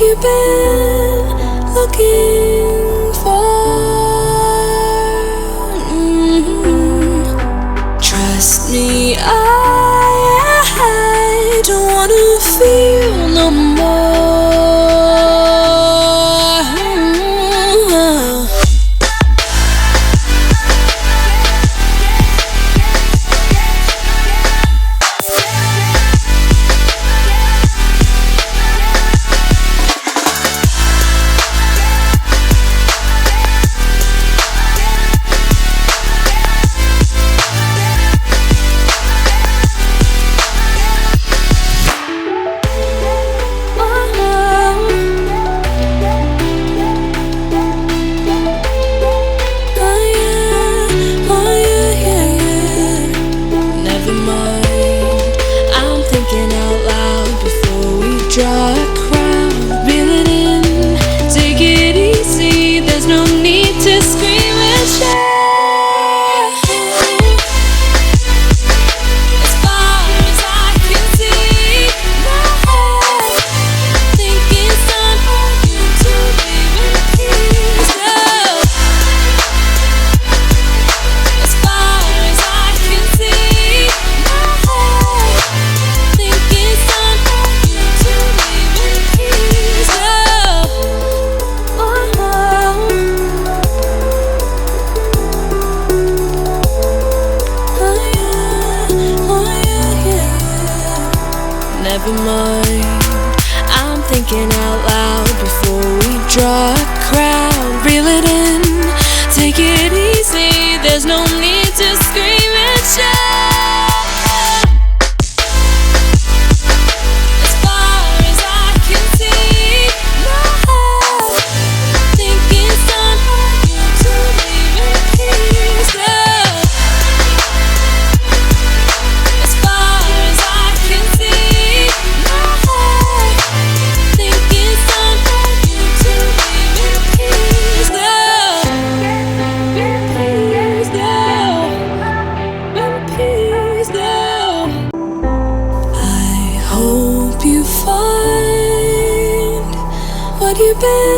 you been looking for? Trust me, I don't wanna feel no more. Draw a crowd, reel it in, take it easy, there's no need to scream and shout. As far as I can see, my head think it's time for you to leave in peace. As far as I can see, my head think it's time for you to leave in peace. Never mind, I'm thinking out loud before we draw a crowd. Reel it in, take it easy, there's no need to scream and shout. As far as I can see, my head think it's time for you to leave in peace. As far as I can see, my head think it's time for you to leave in peace. I hope you find what you've been